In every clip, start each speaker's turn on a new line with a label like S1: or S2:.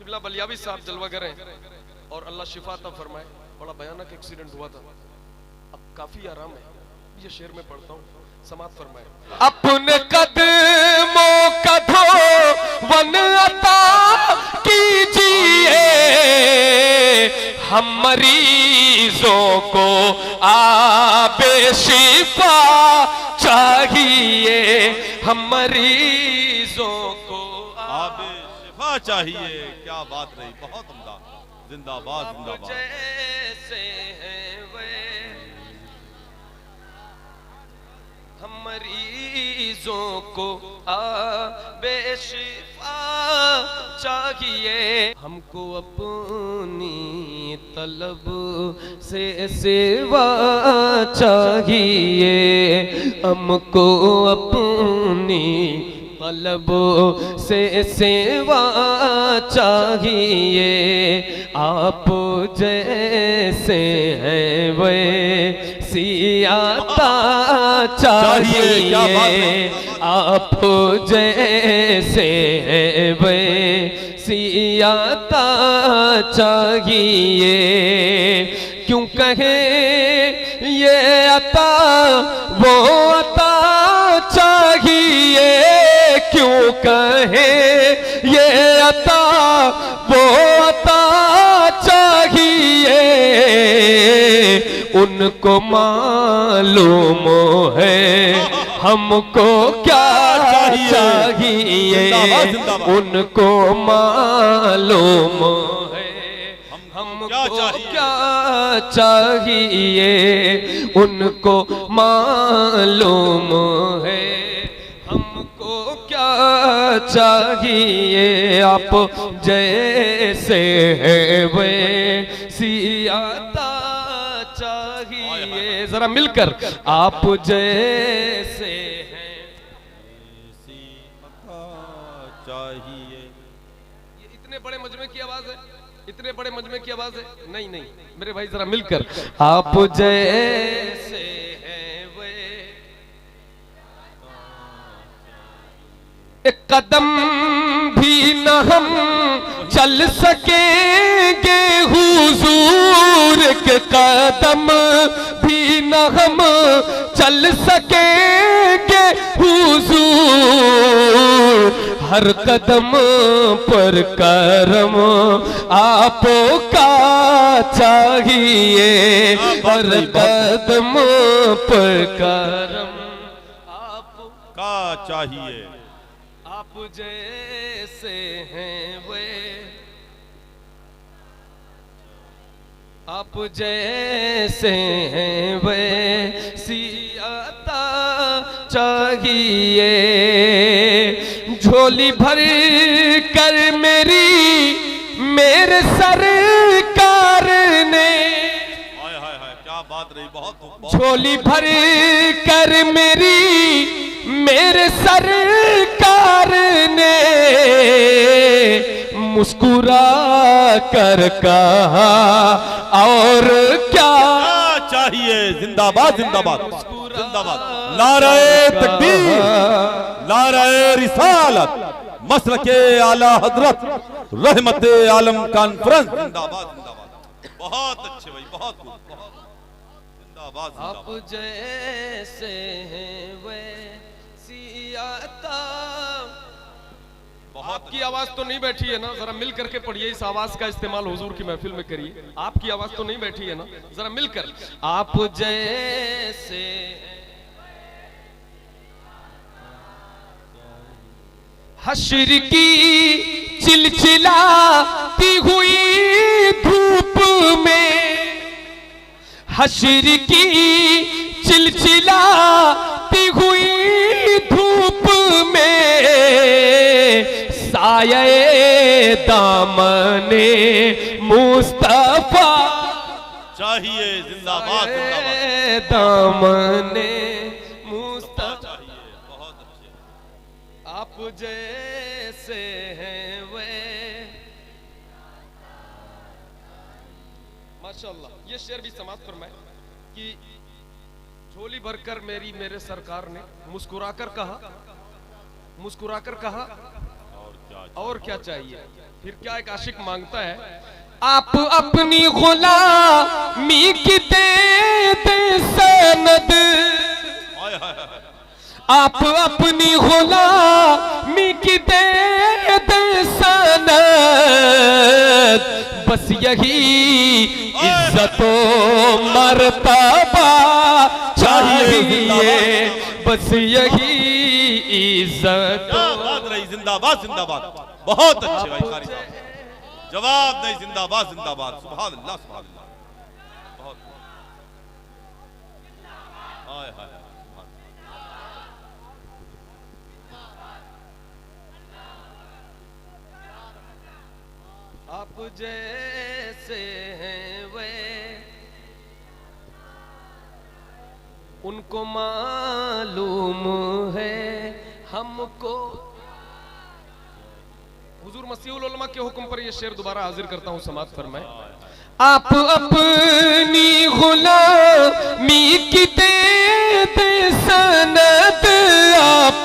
S1: किबला बलियावी साहब जलवा करें और अल्लाह शिफा अता फरमाए। बड़ा भयानक एक्सीडेंट हुआ था, अब काफी आराम है। ये शेर में पढ़ता हूँ, समात फरमाए। अपने कदमों का धोवन अता कीजिए, हम मरीजों को आबे शिफा चाहिए, हम मरीजों को
S2: आबे शिफा चाहिए। क्या बात रही, बहुत उम्दा, जिंदाबाद जिंदाबाद।
S1: जैसे हैं वे हम मरीजों को आबे शिफा चाहिए, हमको अपनी तलब से सेवा चाहिए, हमको अपनी तलब से सेवा चाहिए, आप जैसे हैं वे सियाता चाहिए, आप जैसे हैं वे सियाता चाहिए, क्यों कहे ये अता वो अता चाहिए, क्यों कहे ये अता वो अता चाहिए, उनको मालूम है हमको क्या चाहिए, उनको मालूम है हमको क्या चाहिए, उनको मालूम है हमको क्या चाहिए, आप जैसे हैं वे सियाता चाहिए। जरा मिलकर आप जैसे हैं
S2: चाहिए।
S1: ये इतने बड़े मजमे की आवाज है, इतने बड़े मजमे की आवाज है। नहीं नहीं मेरे भाई जरा मिलकर आप जैसे हैं वे एक कदम भी न हम चल सकेंगे हुजूर के कदम भी न हम चल सकेंगे हुजूर, हर कदम पर करम आपका चाहिए, हर कदम पर करम
S2: आपका चाहिए,
S1: आप जैसे हैं वे आप जैसे हैं वे सियाता चाहिए, झोली भर कर मेरे सरकार ने,
S2: हाय हाय हाय क्या बात रही, बहुत
S1: झोली भर कर मेरे सरकार ने, मुस्कुरा कर कहा और क्या
S2: चाहिए। जिंदाबाद जिंदाबाद जिंदाबाद। नारे तकबीर, नारे रिसालत, मसलके आला हजरत, रहमते आलम कॉन्फ्रेंस। जिंदाबाद जिंदाबाद। बहुत अच्छे भाई, बहुत जिंदाबाद।
S1: आप जैसे हैं वे सियाता। आपकी आवाज तो नहीं बैठी है ना, जरा मिल करके पढ़िए, इस आवाज का इस्तेमाल हुजूर की महफिल में करिए। आपकी आवाज तो नहीं बैठी है ना, जरा मिलकर आप जैसे हश्र की चिलचिलाती हुई धूप में, हश्र की चिलचिलाती हुई धूप में, साये दामने मुस्तफा
S2: चाहिए। जिंदाबाद जिंदाबाद।
S1: दामने मुस्तफा
S2: चाहिए। बहुत अच्छे।
S1: आप जैसे हैं वे माशाअल्लाह। ये शेर भी समाप्त फरमाए कि झोली भरकर मेरे सरकार ने मुस्कुराकर कहा, मुस्कुराकर कहा और क्या चाहिए, फिर क्या एक आशिक मांगता है, आप अपनी गुलामी की दे दे सनद, आप अपनी गुलामी की दे दे सनद, बस यही इज्जतो मर्तबा चाहिए, बस यही इज्जत।
S2: बात रही, जिंदाबाद जिंदाबाद। बहुत अच्छे भाई कारी साहब, जवाब नहीं, जिंदाबाद जिंदाबाद। सुभान अल्लाह सुभान अल्लाह। बहुत हाय हाय
S1: आप जैसे हैं वे उनको मालूम है हमको। हुजूर मसीहुल उलमा के हुक्म पर यह शेर दोबारा हाजिर करता हूं, समात फरमाए। आप अपनी गुलामी की दे दे सनद, आप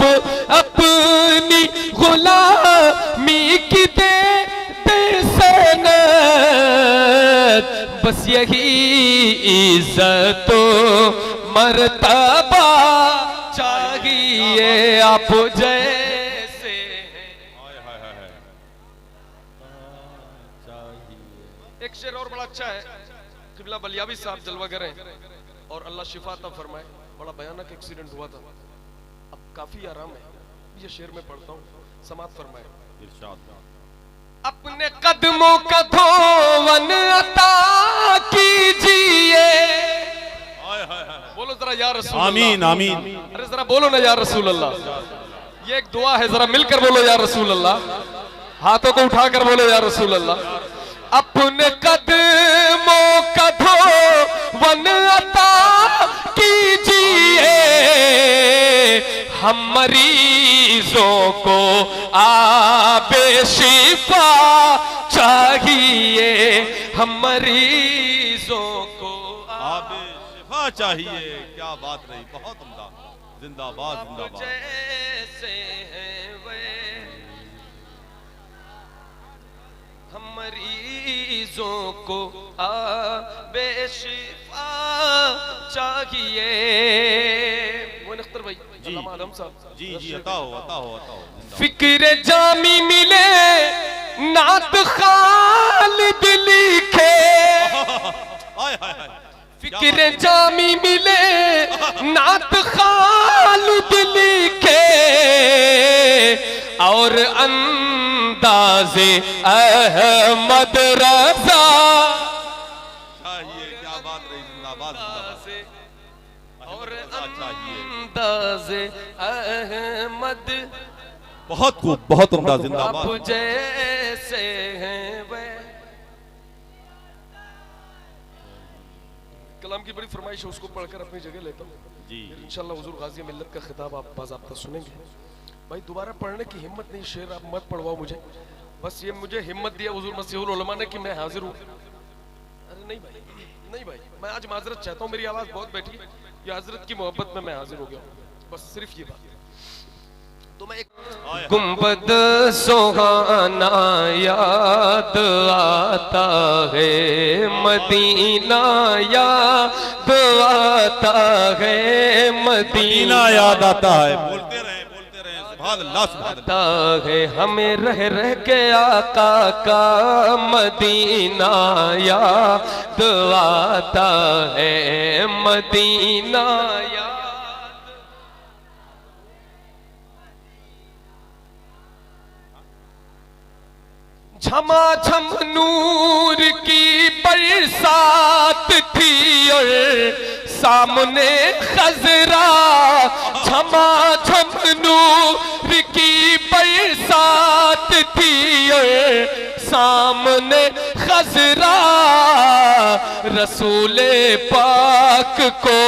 S1: अपनी गुलामी की दे दे सनद, बस यही इज्जतो मर्तबा चाहिए, आप जैसे एक शेर और बड़ा अच्छा है, किबला बलियावी साहब जलवा करें और अल्लाह शिफा अता फरमाए। बड़ा भयानक एक्सीडेंट हुआ था, अब काफी आराम है। ये शेर में पढ़ता हूँ, समात फरमाए। अपने कदमों का धोवन अता कीजिए, बोलो जरा या रसूल अल्लाह।
S2: आमीन आमीन।
S1: अरे जरा बोलो ना या रसूल अल्लाह। ये एक दुआ है, जरा मिलकर बोलो या रसूल अल्लाह, हाथों को उठाकर बोलो या रसूल अल्लाह। अपने कदमों का धोवन अता कीजिए, हम मरीजों को आबे शिफा चाहिए, हम मरीजों को
S2: आबे शिफा चाहिए। क्या बात रही, बहुत उम्दा। जिंदाबाद जिंदाबाद।
S1: जैसे हैं वे हम मरीजों को आबे शिफा चाहिए। वो नख्तर भाई
S2: जी
S1: आदम साहब,
S2: जी जी, अता हो अता हो अता हो।
S1: फिक्र जामी मिले नात खालिद लिखे,
S2: हाय हाय हाय।
S1: फिक्र जामी मिले नात खालिद लिखे, और अंदाज़े अहमद रज़ा
S2: चाहिए। क्या बात रही, जिंदाबाद जिंदाबाद।
S1: और अंदाज़े अहमद,
S2: बहुत खूब, बहुत उम्दा। जिंदाबाद।
S1: आप जैसे हैं वे। कलाम की बड़ी फरमाइश है, उसको पढ़कर अपनी जगह लेता हूँ
S2: जी।
S1: इंशाल्लाह हुजूर गाजी मिल्लत का खिताब आप बाज़ाब्ता सुनेंगे। भाई दोबारा पढ़ने की हिम्मत नहीं, शेर आप मत पढ़वाओ मुझे, बस ये मुझे हिम्मत दिया हुजूर मसीहुल उलमा ने कि मैं हाजिर हूँ। अरे नहीं भाई, नहीं भाई, मैं आज माजरत चाहता हूँ, मेरी आवाज बहुत बैठी, ये हजरत की मोहब्बत में मैं हाजिर हो गया हूँ, बस सिर्फ ये बात। तो मैं एक गुंबद सुहाना याद आता है, मदीना याद आता है, मदीना
S2: याद आता है। बोलते रहे सुभान अल्लाह सुभान अल्लाह।
S1: आता है हमें रह रह के आका का मदीना याद आता है, मदीना याद। झमाझम नूर की बरसात थी और सामने खजरा, झमाझम नूर की बरसात थी और सामने खजरा, रसूले पाक को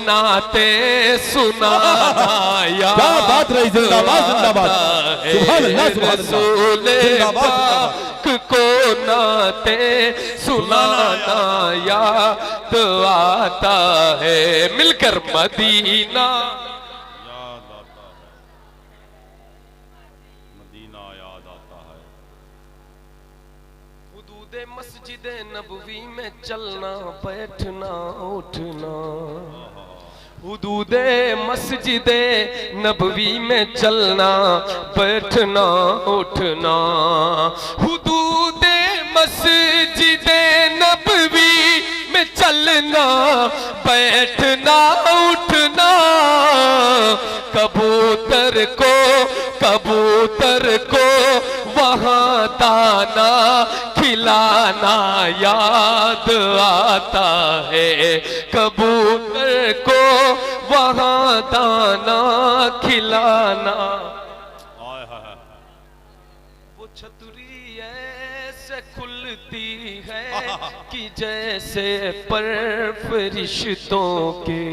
S1: नाते सुनाना याद।
S2: क्या बात रही, जिंदाबाद जिंदाबाद। सुभान अल्लाह सुभान
S1: रसूले पाक को नाते सुनाना याद आता है, मिलकर मदीना
S2: याद आता है, मदीना याद आता है।
S1: हुदूदे मस्जिदे नबवी में चलना बैठना उठना, हुदूदे मस्जिदे नबवी में चलना बैठना उठना, हुदूदे मस्जिदे नबवी में चलना बैठना उठना, कबूतर को वहाँ दाना खिलाना याद आता है, कबूतर को वहाँ दाना खिलाना। वो छतरी ऐसे खुलती है कि जैसे पर फरिश्तों के,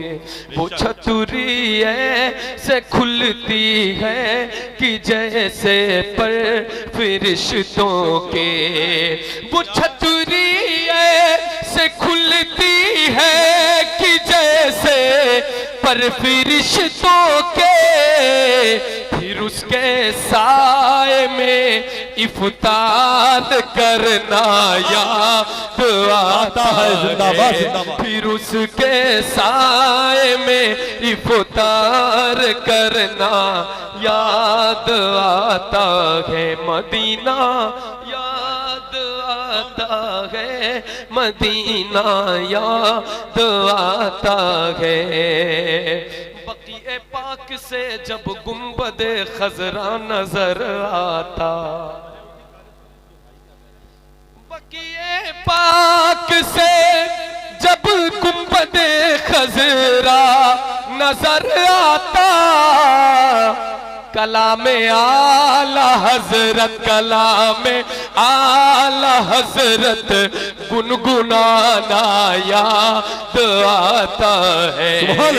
S1: वो छतरी ऐसे खुलती है कि जैसे पर फरिश्तों के, वो छतरी ऐसे खुलती है कि जैसे पर फरिश्तों के, फिर उसके साए में इफ्तार करना याद आता है, जिंदाबाद जिंदाबाद। फिर उसके साए में इफ्तार करना याद आता है, मदीना याद आता है, मदीना याद आता है। बक़ीए पाक से जब गुंबदे खजरा नजर आता, बक़ीए पाक से जब गुंबदे खजरा नजर आता, कलामे आला हजरत, कलामे आला हजरत गुनगुनाना याद आता है,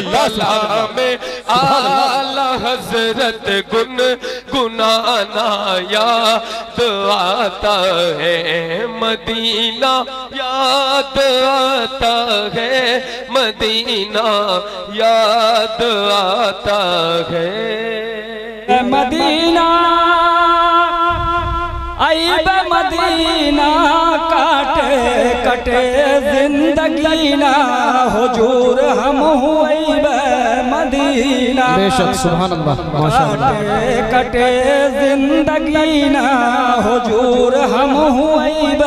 S1: कलामे आला हजरत गुनगुनाना याद आता है, मदीना याद आता है, मदीना याद आता है।
S3: मदीना आइब मदीना, काटे कटे जिंदगी ना, हुजूर हम हुईब मदीना।
S4: बेशक सुभान अल्लाह माशाअल्लाह।
S3: काटे कटे जिंदगी ना, हुजूर हम हुईब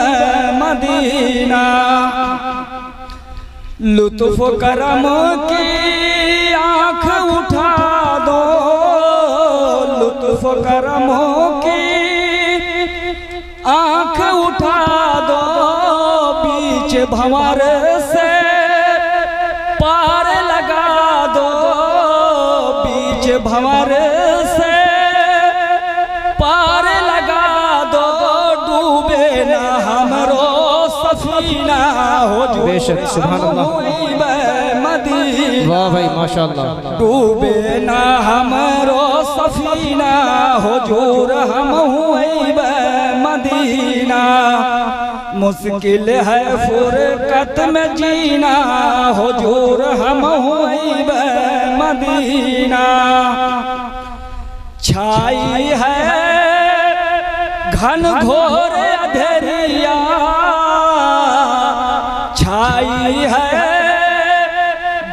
S3: मदीना। लुत्फ करम की आँख उठा दो, लुत्फ करम की आँख उठा दो, बीच भंवर से पार लगा दो, बीच भंवर से पार लगा दो, डूबे ना हमरो सफीना, हो जो
S4: बेशक सुभान अल्लाह। वाह भाई माशाअल्लाह।
S3: डूबे ना हमरो सफीना, हुजूर हम हुईब मदीना। मुश्किल है फुरकत में जीना, हुजूर हम हुईब मदीना। छाई है घन घोर अंधेरिया, छाई है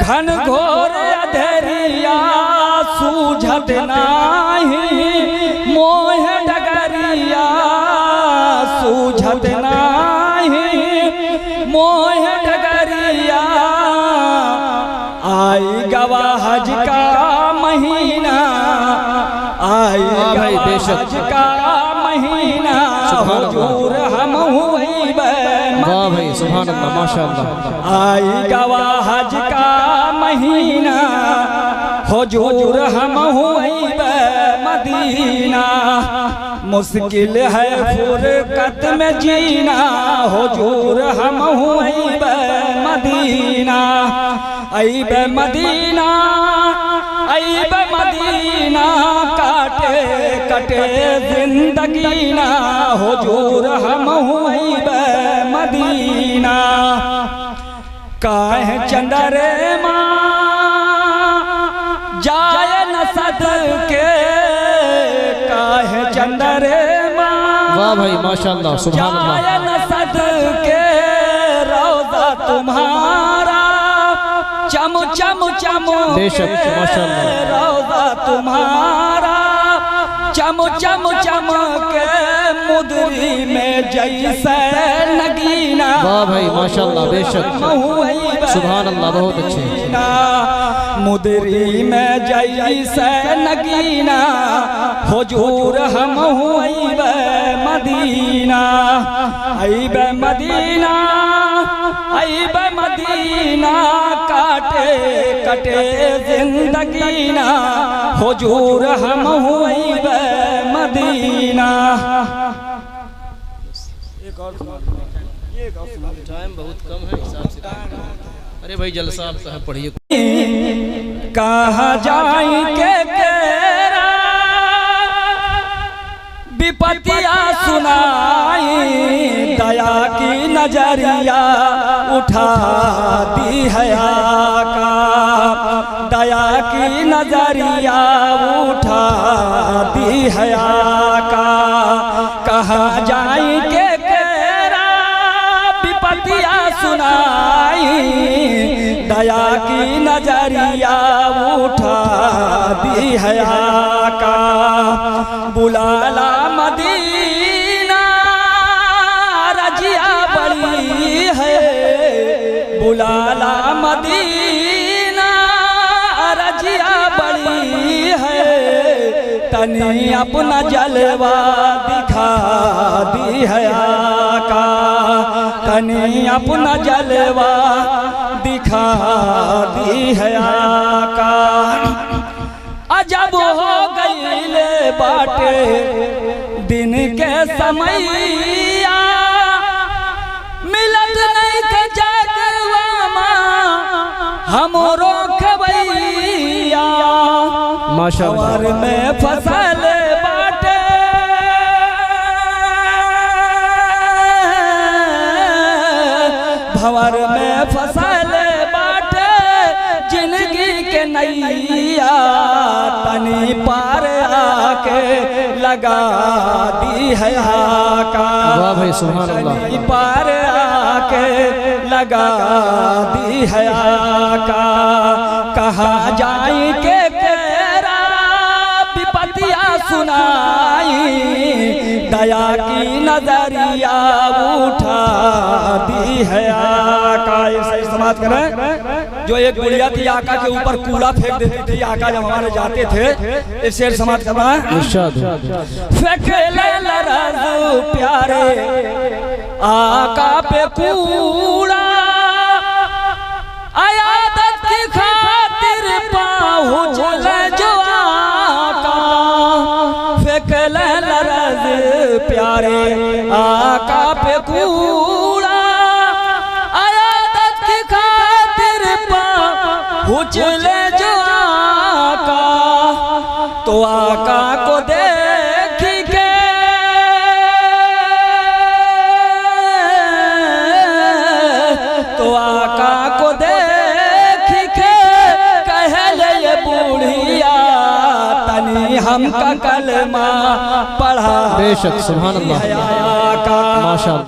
S3: घन घोर अंधेरिया, सूझत नाही मोह डगरिया, सूझत नाही मोह डगरिया। आई गवा हज का महीना, आई गवा हज का महीना, हुजूर हम हुईब
S4: वाह भाई सुभान अल्लाह माशाअल्लाह।
S3: आई गवा हज का महीना, हुजूर हम हुईब मदीना। मुश्किल है फुरकत में जीना, हुजूर हम हुईब मदीना। आइब मदीना, आइब मदीना, काटे कटे जिंदगी ना, हुजूर हम हुईब मदीना। काहे चंद्रमा जाय न सदके, काहे चंद्रमा
S4: वाह भाई माशाअल्लाह सुभान अल्लाह।
S3: जाय न के रोजा तुम्हारा चम चम चम
S4: बेशक, माशाअल्लाह।
S3: रोजा तुम्हारा चम चम चम के मुदरी में जैसे नगीना।
S4: वाह भाई माशाअल्लाह, बेशक, सुभान अल्लाह, बहुत अच्छे।
S3: मुदरी में जैसे नगीना हुजूर हम हुईबे मदीना, आईबे मदीना, आईबे मदीना, काटे कटे जिंदगी ना हुजूर हम हुईबे मदीना। एक और
S4: टाइम बहुत कम है, हिसाब से। अरे भाई जलसा आप साहब पढ़िए।
S3: कहाँ जाई के तेरा विपतिया सुनाई, दया की नजरिया उठा दी है आका, दया की नजरिया उठा दी है आका। कहाँ जाई के तेरा विपतिया सुनाई, दया की नजरिया उठा दी है आका। बुलाला मदीना रजिया बड़ी है, बुलाला मदीना रजिया बड़ी है, तनी अपना जलवा दिखा दी है आका, तनी अपना जलवा दिखा दी है आका। अजब हो गईले बाटे दिन के समैया, मिलत नहीं के जगवा हमरो खबैया।
S4: माशाअल्लाह।
S3: भंवर में फसल बाटे, भंवर में फसल बाटे, जिंदगी के नैया तनी पार आके लगा दी है आका।
S4: वाह भाई सुभान अल्लाह।
S3: तनी पार आके लगा दी है आका। कहाँ जाई के तेरा विपतिया सुनाई, दया की नजरिया उठा दी है आका। सही समाज करें। जो एक गुड़िया थी आका के ऊपर कूड़ा फेंक देती थी, आका जब हमारे जाते थे, इस शेर समाज करना है। फेंक ले लरज़ प्यारे आका पे कूड़ा, आयादत की खातिर पहुँच जो आका। फेंक ले लरज़ प्यारे आका पे कूड़ा, आयादत की खातिर पहुँच जो आका। तो आका को देख के तो आका को देख के कहले ये बूढ़िया, तनी हमका कलमा पढ़ा।
S4: बेशक सुभान अल्लाह,
S3: आका
S4: माशाअल्लाह।